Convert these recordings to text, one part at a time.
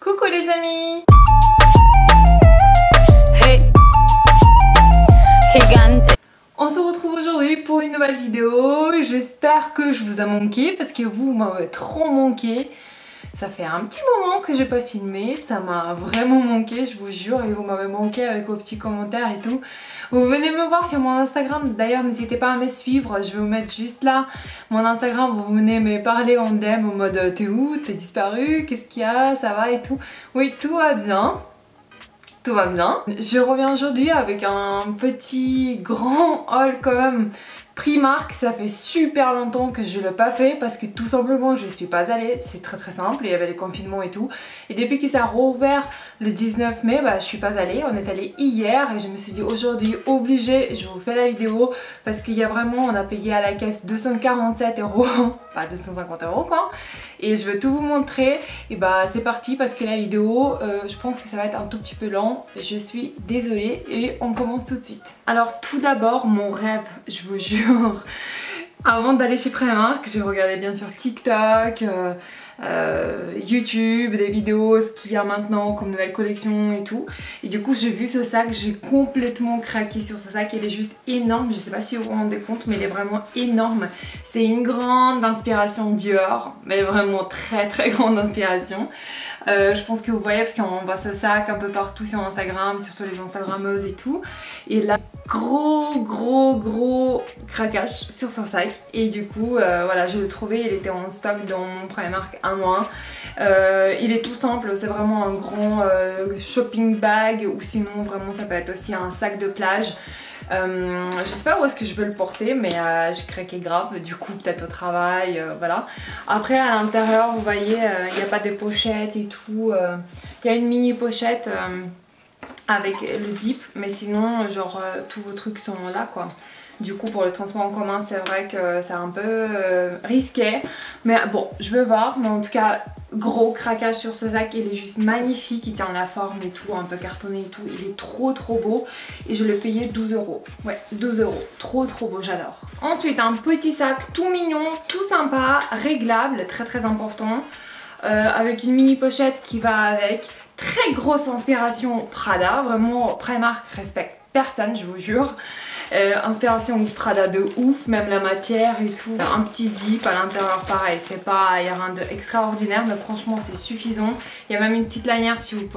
Coucou les amis. Hey. Gigante. On se retrouve aujourd'hui pour une nouvelle vidéo. J'espère que je vous ai manqué parce que vous m'avez trop manqué. Ça fait un petit moment que j'ai pas filmé, ça m'a vraiment manqué, je vous jure, et vous m'avez manqué avec vos petits commentaires et tout. Vous venez me voir sur mon Instagram, d'ailleurs n'hésitez pas à me suivre, je vais vous mettre juste là mon Instagram, vous venez me parler en DM en mode t'es où, t'es disparu, qu'est-ce qu'il y a, ça va et tout. Oui, tout va bien. Tout va bien. Je reviens aujourd'hui avec un petit grand haul quand même Primark. Ça fait super longtemps que je ne l'ai pas fait parce que tout simplement je ne suis pas allée. C'est très simple, il y avait les confinements et tout. Et depuis que ça a rouvert le 19 mai, je suis pas allée. On est allé hier et je me suis dit aujourd'hui obligée, je vous fais la vidéo parce qu'il y a vraiment, on a payé à la caisse 247 €, pas 250 € quoi. Et je vais tout vous montrer. Et c'est parti parce que la vidéo, je pense que ça va être un tout petit peu lent. Je suis désolée et on commence tout de suite. Alors tout d'abord, mon rêve, je vous jure. Avant d'aller chez Primark, j'ai regardé bien sûr TikTok, YouTube, des vidéos, ce qu'il y a maintenant comme nouvelle collection et tout. Et du coup j'ai vu ce sac, j'ai complètement craqué sur ce sac, il est juste énorme, je sais pas si vous vous rendez compte mais il est vraiment énorme. C'est une grande inspiration Dior, mais vraiment très grande inspiration. Je pense que vous voyez parce qu'on voit ce sac un peu partout sur Instagram, surtout les Instagrammeuses et tout. Et là, gros craquage sur ce sac. Et du coup, voilà, je l'ai trouvé, il était en stock dans mon Primark à moi. Il est tout simple, c'est vraiment un grand shopping bag ou sinon vraiment ça peut être aussi un sac de plage. Je sais pas où est-ce que je veux le porter mais j'ai craqué grave, du coup peut-être au travail, voilà. Après à l'intérieur vous voyez il n'y a pas de pochette et tout, il y a une mini pochette avec le zip mais sinon genre tous vos trucs sont là quoi. Du coup pour le transport en commun c'est vrai que c'est un peu risqué. Mais bon je vais voir. Mais en tout cas gros craquage sur ce sac. Il est juste magnifique. Il tient la forme et tout. Un peu cartonné et tout. Il est trop beau. Et je l'ai payé 12 €. Ouais 12 €. Trop beau, j'adore. Ensuite un petit sac tout mignon, tout sympa, réglable, très important. Avec une mini pochette qui va avec. Très grosse inspiration Prada. Vraiment Primark respecte personne je vous jure. Inspiration Prada de ouf, même la matière et tout. Un petit zip à l'intérieur pareil, c'est pas, il n'y a rien d'extraordinaire mais franchement c'est suffisant. Il y a même une petite lanière si vous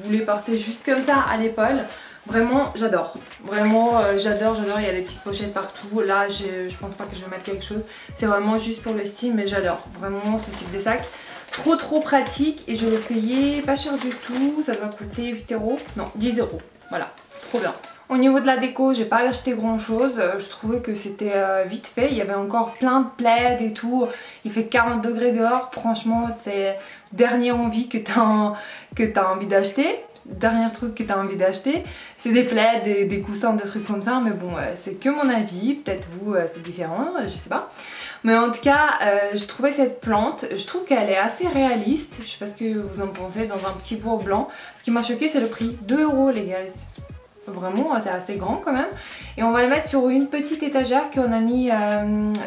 voulez porter juste comme ça à l'épaule. Vraiment j'adore, vraiment j'adore, il y a des petites pochettes partout. Là je pense pas que je vais mettre quelque chose, c'est vraiment juste pour le style mais j'adore vraiment ce type de sac. Trop pratique et je l'ai payé pas cher du tout, ça doit coûter 8 €, non 10 €, voilà, trop bien. Au niveau de la déco, j'ai pas acheté grand chose, je trouvais que c'était vite fait, il y avait encore plein de plaids et tout, il fait 40 degrés dehors, franchement c'est dernière envie que t'as envie d'acheter. Dernier truc que tu as envie d'acheter, c'est des plaids, des coussins, des trucs comme ça, mais bon c'est que mon avis, peut-être vous c'est différent, je sais pas. Mais en tout cas je trouvais cette plante, je trouve qu'elle est assez réaliste, je sais pas ce que vous en pensez, dans un petit pot blanc. Ce qui m'a choqué c'est le prix, 2 € les gars. Vraiment c'est assez grand quand même. Et on va le mettre sur une petite étagère qu'on a mis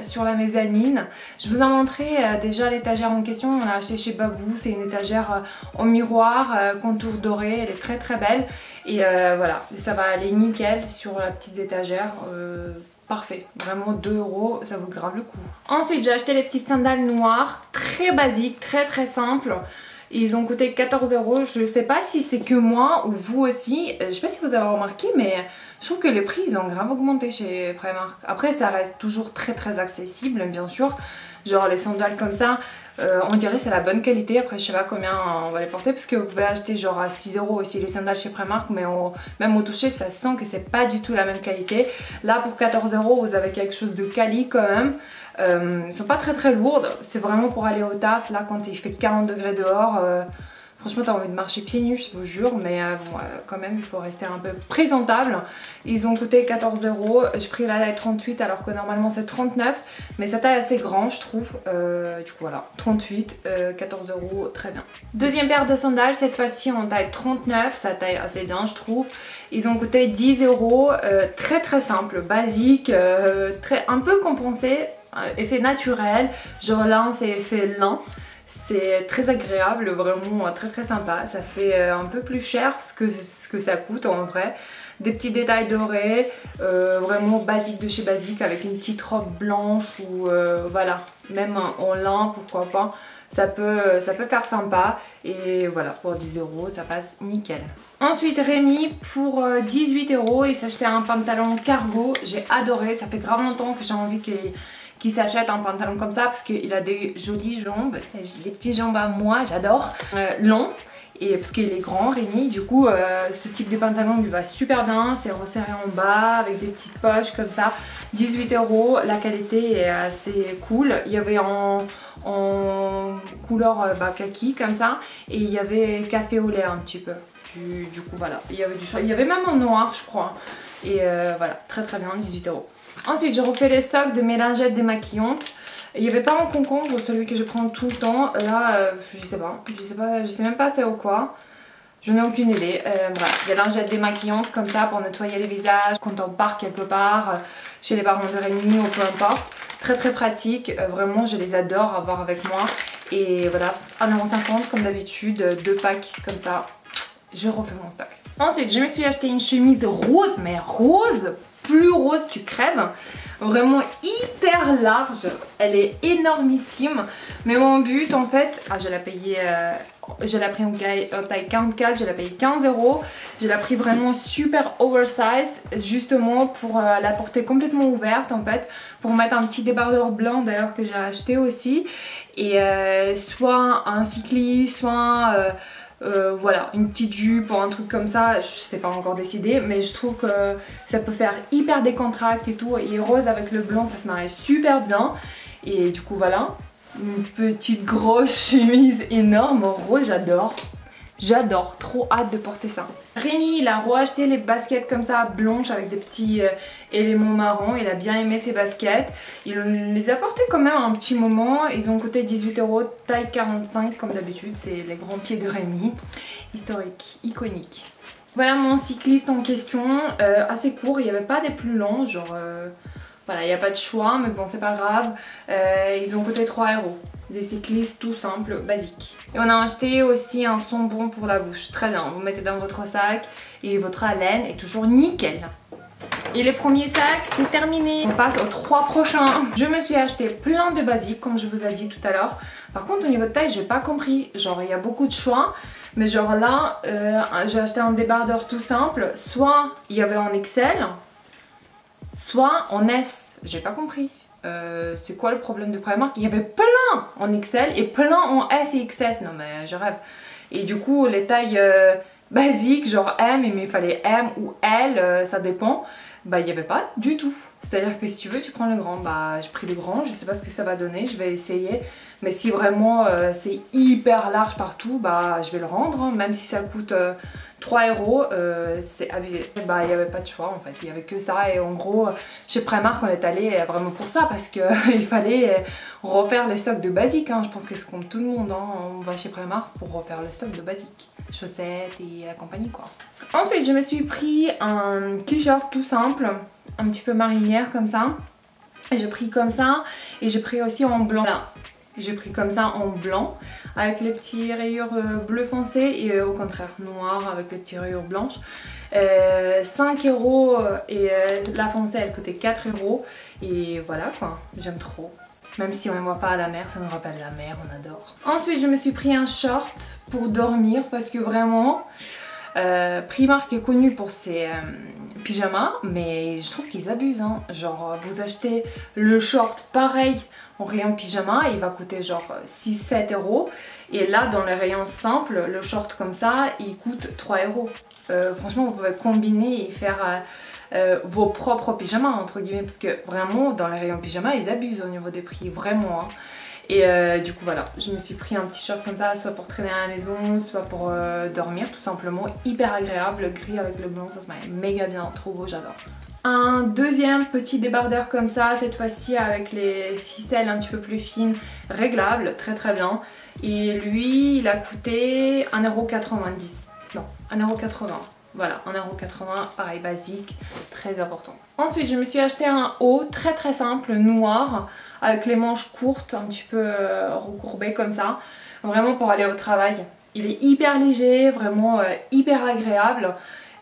sur la mezzanine. Je vous ai montré déjà l'étagère en question. On l'a acheté chez Babou. C'est une étagère en miroir, contour doré. Elle est très belle. Et voilà, ça va aller nickel sur la petite étagère. Parfait, vraiment 2 €, ça vaut grave le coup. Ensuite j'ai acheté les petites sandales noires, très basiques, très simples. Ils ont coûté 14 €, je sais pas si c'est que moi ou vous aussi, je sais pas si vous avez remarqué mais je trouve que les prix ils ont grave augmenté chez Primark. Après ça reste toujours très accessible bien sûr, genre les sandales comme ça, on dirait c'est la bonne qualité. Après je sais pas combien on va les porter parce que vous pouvez acheter genre à 6 € aussi les sandales chez Primark mais même au toucher ça sent que c'est pas du tout la même qualité. Là pour 14 € vous avez quelque chose de quali quand même. Ils sont pas très lourdes, c'est vraiment pour aller au taf là quand il fait 40 degrés dehors. Franchement t'as envie de marcher pieds nus je vous jure, mais bon, quand même il faut rester un peu présentable. Ils ont coûté 14 €, j'ai pris la taille 38 alors que normalement c'est 39, mais sa taille assez grand je trouve, du coup voilà, 38, 14 €, très bien. Deuxième paire de sandales, cette fois-ci en taille 39, sa taille assez bien je trouve. Ils ont coûté 10 €, très simple, basique, un peu compensé, effet naturel, genre là c'est effet lin. C'est très agréable, vraiment très sympa. Ça fait un peu plus cher ce que ça coûte en vrai. Des petits détails dorés, vraiment basique de chez basique avec une petite robe blanche ou voilà, même en lin pourquoi pas. Ça peut faire sympa et voilà, pour 10 € ça passe nickel. Ensuite Rémi pour 18 €, il s'achetait un pantalon cargo, j'ai adoré, ça fait grave longtemps que j'ai envie qu'il s'achète un pantalon comme ça parce qu'il a des jolies jambes, des petites jambes à moi, j'adore, long. Et parce qu'il est grand Rémi, du coup ce type de pantalon lui va super bien, c'est resserré en bas avec des petites poches comme ça. 18 €, la qualité est assez cool. Il y avait en couleur kaki comme ça et il y avait café au lait un petit peu. Du coup voilà, il y avait du choix, il y avait même en noir je crois. Et voilà, très bien, 18 €. Ensuite j'ai refait les stocks de mes lingettes démaquillantes. Il n'y avait pas en concombre, celui que je prends tout le temps. Là, je sais même pas c'est au quoi. Je n'ai aucune idée. Bref, des lingettes démaquillantes comme ça pour nettoyer les visages quand on part quelque part, chez les parents de Rémi ou peu importe. Très pratique, vraiment je les adore avoir avec moi. Et voilà, 1,50 € comme d'habitude, 2 packs comme ça. Je refais mon stock. Ensuite, je me suis acheté une chemise rose, mais rose, plus rose tu crèves. Vraiment hyper large, elle est énormissime. Mais mon but en fait, je l'ai payé, je l'ai pris en taille 44, je l'ai payé 15 €. Je l'ai pris vraiment super oversize, justement pour la porter complètement ouverte en fait. Pour mettre un petit débardeur blanc d'ailleurs que j'ai acheté aussi. Et soit un cycliste, soit... voilà, une petite jupe ou un truc comme ça, je sais pas encore décidé, mais je trouve que ça peut faire hyper décontracté et tout, et rose avec le blanc ça se marie super bien. Et du coup voilà, une petite grosse chemise énorme rose, j'adore, trop hâte de porter ça. Rémi il a re-acheté les baskets comme ça blanches avec des petits éléments marrons, il a bien aimé ces baskets. Il les a portées quand même un petit moment, ils ont coûté 18 €, taille 45 comme d'habitude, c'est les grands pieds de Rémi. Historique, iconique. Voilà mon cycliste en question, assez court, il n'y avait pas des plus longs, genre voilà, il n'y a pas de choix, mais bon c'est pas grave. Ils ont coûté 3 €. Des cyclistes tout simples, basiques. Et on a acheté aussi un sambon pour la bouche, très bien, vous mettez dans votre sac et votre haleine est toujours nickel. Et les premiers sacs c'est terminé, on passe aux 3 prochains. Je me suis acheté plein de basiques comme je vous ai dit tout à l'heure. Par contre au niveau de taille j'ai pas compris, genre il y a beaucoup de choix. Mais genre là j'ai acheté un débardeur tout simple, soit il y avait en XL, soit en S, j'ai pas compris. C'est quoi le problème de Primark? Il y avait plein en XL et plein en S et XS, non mais je rêve. Et du coup les tailles basiques genre M, mais il fallait M ou L, ça dépend. Bah il n'y avait pas du tout. C'est à dire que si tu veux tu prends le grand, bah j'ai pris le grand, je sais pas ce que ça va donner, je vais essayer. Mais si vraiment c'est hyper large partout, bah je vais le rendre, hein, même si ça coûte 3 €, c'est abusé. Bah il n'y avait pas de choix en fait, il n'y avait que ça. Et en gros chez Primark on est allé vraiment pour ça, parce que il fallait refaire les stocks de basiques, hein. Je pense que c'est comme tout le monde, hein. On va chez Primark pour refaire les stocks de basiques, chaussettes et la compagnie quoi. Ensuite je me suis pris un t-shirt tout simple, un petit peu marinière comme ça. J'ai pris comme ça et j'ai pris aussi en blanc là. J'ai pris comme ça en blanc avec les petits rayures bleu foncé et au contraire noir avec les petites rayures blanches. 5 € et la foncée elle coûtait 4 € et voilà quoi, j'aime trop. Même si on ne voit pas à la mer, ça nous rappelle la mer, on adore. Ensuite je me suis pris un short pour dormir parce que vraiment Primark est connu pour ses pyjamas, mais je trouve qu'ils abusent, hein. Genre vous achetez le short pareil en rayon pyjama, il va coûter genre 6-7 € et là dans les rayons simples, le short comme ça il coûte 3 €. Franchement vous pouvez combiner et faire vos propres pyjamas entre guillemets, parce que vraiment dans les rayons pyjama ils abusent au niveau des prix, vraiment, hein. Et du coup voilà, je me suis pris un petit short comme ça, soit pour traîner à la maison, soit pour dormir tout simplement. Hyper agréable, gris avec le blanc, ça se marie méga bien, trop beau, j'adore. Un deuxième petit débardeur comme ça, cette fois-ci avec les ficelles un petit peu plus fines, réglables, très bien. Et lui, il a coûté 1,90 €. Non, 1,80 €. Voilà, 1,80€, pareil basique, très important. Ensuite je me suis acheté un haut très simple, noir, avec les manches courtes, un petit peu recourbées comme ça, vraiment pour aller au travail. Il est hyper léger, vraiment hyper agréable.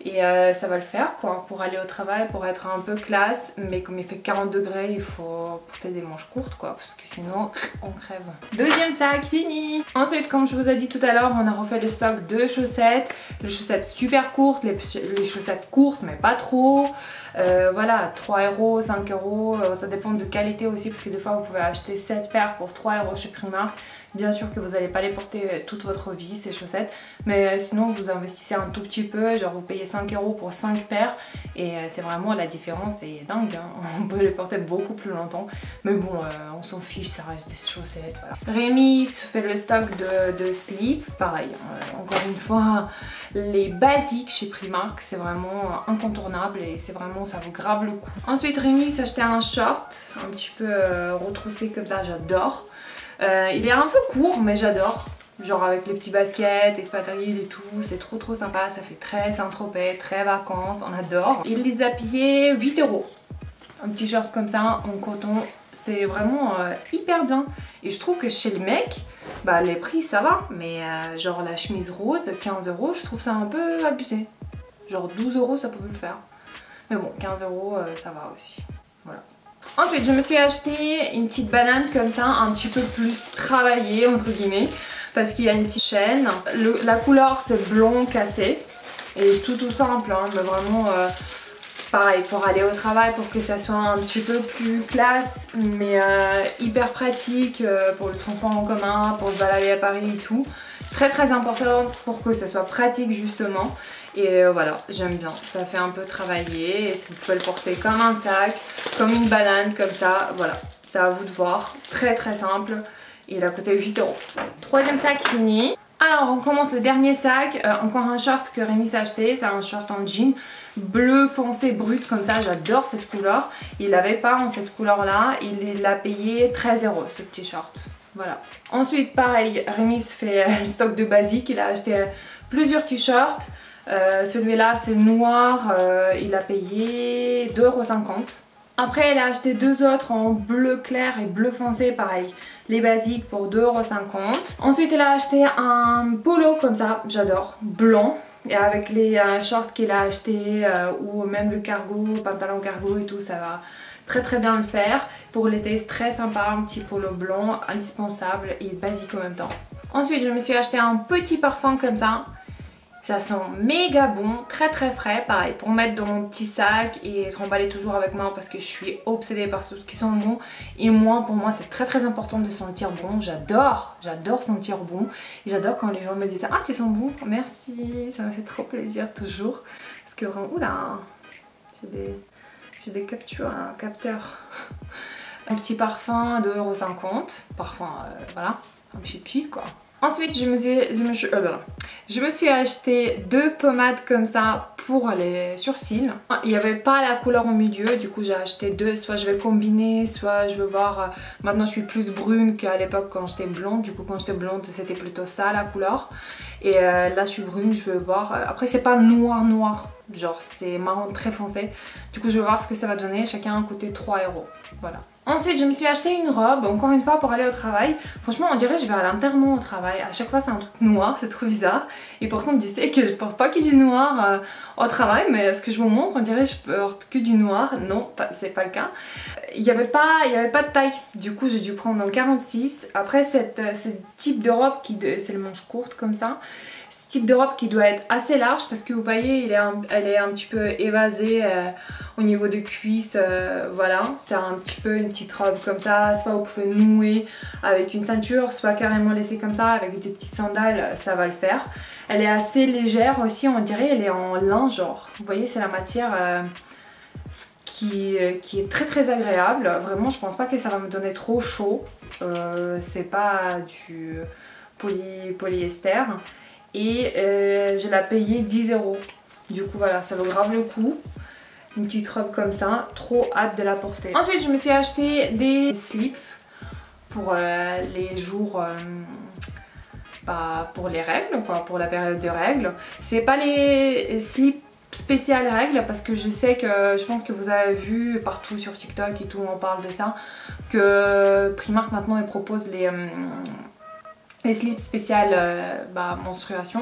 Et ça va le faire quoi, pour aller au travail, pour être un peu classe. Mais comme il fait 40 degrés, il faut porter des manches courtes quoi, parce que sinon on crève. Deuxième sac fini. Ensuite, comme je vous ai dit tout à l'heure, on a refait le stock de chaussettes. Les chaussettes super courtes, les chaussettes courtes mais pas trop. Voilà, 3€, 5€, ça dépend de qualité aussi, parce que des fois vous pouvez acheter 7 paires pour 3€ chez Primark. Bien sûr que vous n'allez pas les porter toute votre vie ces chaussettes, mais sinon vous investissez un tout petit peu, genre vous payez 5€ pour 5 paires et c'est vraiment la différence, c'est dingue, hein. On peut les porter beaucoup plus longtemps, mais bon on s'en fiche, ça reste des chaussettes, voilà. Rémi se fait le stock de slip, pareil, encore une fois les basiques chez Primark c'est vraiment incontournable et c'est vraiment, ça vaut grave le coup. Ensuite Rémi s'est acheté un short un petit peu retroussé comme ça, j'adore. Il est un peu court mais j'adore, genre avec les petits baskets, espadrilles et tout, c'est trop sympa, ça fait très Saint-Tropez, très vacances, on adore. Il les a payés 8€, un petit short comme ça en coton, c'est vraiment hyper bien. Et je trouve que chez les mecs, bah les prix ça va, mais genre la chemise rose, 15€, je trouve ça un peu abusé. Genre 12€ ça peut le faire, mais bon 15€ ça va aussi, voilà. Ensuite je me suis acheté une petite banane comme ça, un petit peu plus travaillée entre guillemets, parce qu'il y a une petite chaîne. La couleur c'est blond cassé et tout simple hein, mais vraiment pareil pour aller au travail, pour que ça soit un petit peu plus classe mais hyper pratique pour le transport en commun, pour se balader à Paris et tout. Très important pour que ça soit pratique justement. Et voilà, j'aime bien, ça fait un peu travailler et vous pouvez le porter comme un sac, comme une banane, comme ça, voilà. C'est à vous de voir, très simple. Et il a coûté 8€. Troisième sac fini. Alors on commence le dernier sac, encore un short que Rémi s'est acheté, c'est un short en jean bleu foncé brut comme ça, j'adore cette couleur. Il l'avait pas en cette couleur là, il l'a payé 13€ ce petit short. Voilà. Ensuite pareil, Rémi se fait le stock de basique, il a acheté plusieurs t-shirts. Celui-là c'est noir, il a payé 2,50€. Après elle a acheté deux autres en bleu clair et bleu foncé, pareil, les basiques pour 2,50€. Ensuite elle a acheté un polo comme ça, j'adore, blanc. Et avec les shorts qu'il a acheté ou même le cargo, pantalon cargo et tout, ça va très bien le faire. Pour l'été c'est très sympa, un petit polo blanc, indispensable et basique en même temps. Ensuite je me suis acheté un petit parfum comme ça. Ça sent méga bon, très frais, pareil, pour mettre dans mon petit sac et être emballé toujours avec moi parce que je suis obsédée par tout ce qui sent bon. Et moi, pour moi, c'est très important de sentir bon. J'adore sentir bon. Et j'adore quand les gens me disent « Ah, tu sens bon, merci !» Ça me fait trop plaisir toujours. Parce que vraiment, oula, j'ai des captures, un capteur. Un petit parfum de 2,50€, parfum, voilà, un petit puits quoi. Ensuite je me suis acheté deux pommades comme ça pour les sourcils. Il n'y avait pas la couleur au milieu, du coup j'ai acheté deux, soit je vais combiner, soit je vais voir, maintenant je suis plus brune qu'à l'époque quand j'étais blonde, du coup quand j'étais blonde c'était plutôt ça la couleur. Et là je suis brune, je vais voir, après c'est pas noir, genre c'est marron très foncé, du coup je vais voir ce que ça va donner, chacun a coûté 3€, voilà. Ensuite je me suis acheté une robe, encore une fois pour aller au travail. Franchement on dirait que je vais à l'enterrement au travail, à chaque fois c'est un truc noir, c'est trop bizarre. Et pourtant tu sais que je porte pas que du noir au travail, mais ce que je vous montre on dirait que je porte que du noir. Non, c'est pas le cas. Il n'y avait pas de taille, du coup j'ai dû prendre en 46. Après ce type de robe, c'est le manche courte comme ça. Ce type de robe qui doit être assez large parce que vous voyez elle est un petit peu évasée au niveau des cuisses, voilà, c'est un petit peu une petite robe comme ça, soit vous pouvez nouer avec une ceinture, soit carrément laisser comme ça avec des petites sandales, ça va le faire. Elle est assez légère aussi, on dirait, elle est en lin genre, vous voyez c'est la matière qui est très agréable, vraiment je pense pas que ça va me donner trop chaud, c'est pas du polyester. Et je l'ai payé 10€. Du coup voilà, ça vaut grave le coup. Une petite robe comme ça, trop hâte de la porter. Ensuite je me suis acheté des slips pour les jours pour les règles, quoi, pour la période de règles. C'est pas les slips spéciales règles parce que je sais que je pense que vous avez vu partout sur TikTok et tout, on parle de ça, que Primark maintenant il propose les slips spéciales menstruation.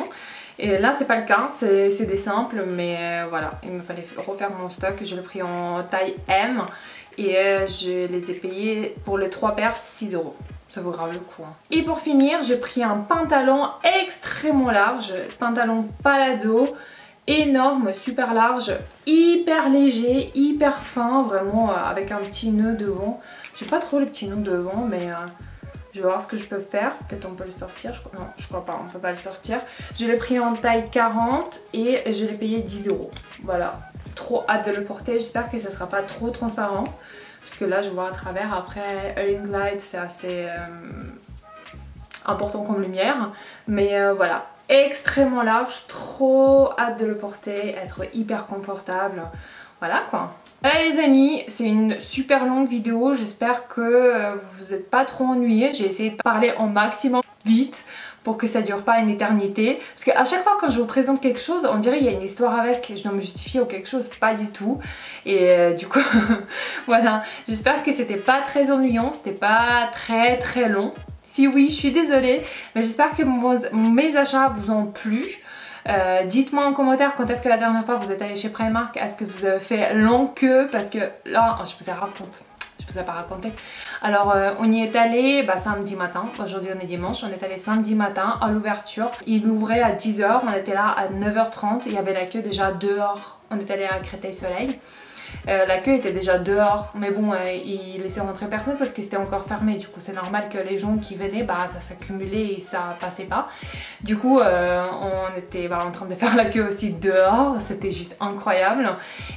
Et là c'est pas le cas, c'est des simples, mais voilà, il me fallait refaire mon stock. Je l'ai pris en taille M et je les ai payés pour les 3 paires 6 €. Ça vaut grave le coup. Hein. Et pour finir, j'ai pris un pantalon extrêmement large, pantalon palazzo, énorme, super large, hyper léger, hyper fin, vraiment avec un petit nœud devant. J'ai pas trop le petit nœud devant, mais je vais voir ce que je peux faire. Peut-être on peut le sortir. Non, je crois pas, on peut pas le sortir. Je l'ai pris en taille 40 et je l'ai payé 10 €. Voilà, trop hâte de le porter. J'espère que ça sera pas trop transparent. Parce que là, je vois à travers. Après, Ring Light, c'est assez important comme lumière. Mais voilà, extrêmement large. Trop hâte de le porter, être hyper confortable. Voilà quoi. Voilà les amis, c'est une super longue vidéo, j'espère que vous n'êtes pas trop ennuyés. J'ai essayé de parler en maximum vite pour que ça dure pas une éternité. Parce qu'à chaque fois quand je vous présente quelque chose, on dirait qu'il y a une histoire avec, je dois me justifier ou quelque chose, pas du tout. Et du coup, voilà, j'espère que c'était pas très ennuyant, c'était pas très long. Si oui, je suis désolée, mais j'espère que mes achats vous ont plu. Dites-moi en commentaire quand est-ce que la dernière fois vous êtes allé chez Primark, est-ce que vous avez fait long queue, parce que là, je vous ai pas raconté. Alors on y est allé samedi matin, aujourd'hui on est dimanche, on est allé samedi matin à l'ouverture. Il ouvrait à 10 h, on était là à 9 h 30, il y avait la queue déjà dehors, on est allé à Créteil-Soleil. La queue était déjà dehors, mais bon, il laissait rentrer personne parce que c'était encore fermé. Du coup, c'est normal que les gens qui venaient, ça s'accumulait et ça passait pas. Du coup, on était en train de faire la queue aussi dehors. C'était juste incroyable.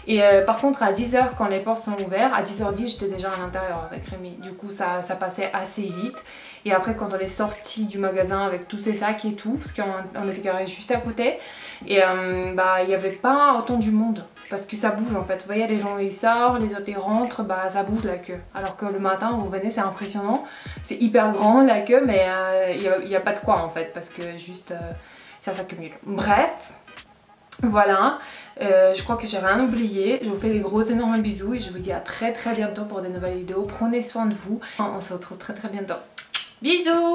Et par contre, à 10 h, quand les portes sont ouvertes, à 10 h 10, j'étais déjà à l'intérieur avec Rémi. Du coup, ça passait assez vite. Et après, quand on est sorti du magasin avec tous ces sacs et tout, parce qu'on était garé juste à côté, et il n'y avait pas autant du monde. Parce que ça bouge en fait, vous voyez les gens ils sortent, les autres ils rentrent, ça bouge la queue. Alors que le matin vous venez, c'est impressionnant, c'est hyper grand la queue, mais il n'y a pas de quoi en fait, parce que juste ça s'accumule. Bref, voilà, je crois que j'ai rien oublié, je vous fais des gros énormes bisous et je vous dis à très bientôt pour de nouvelles vidéos. Prenez soin de vous, on se retrouve très bientôt. Bisous!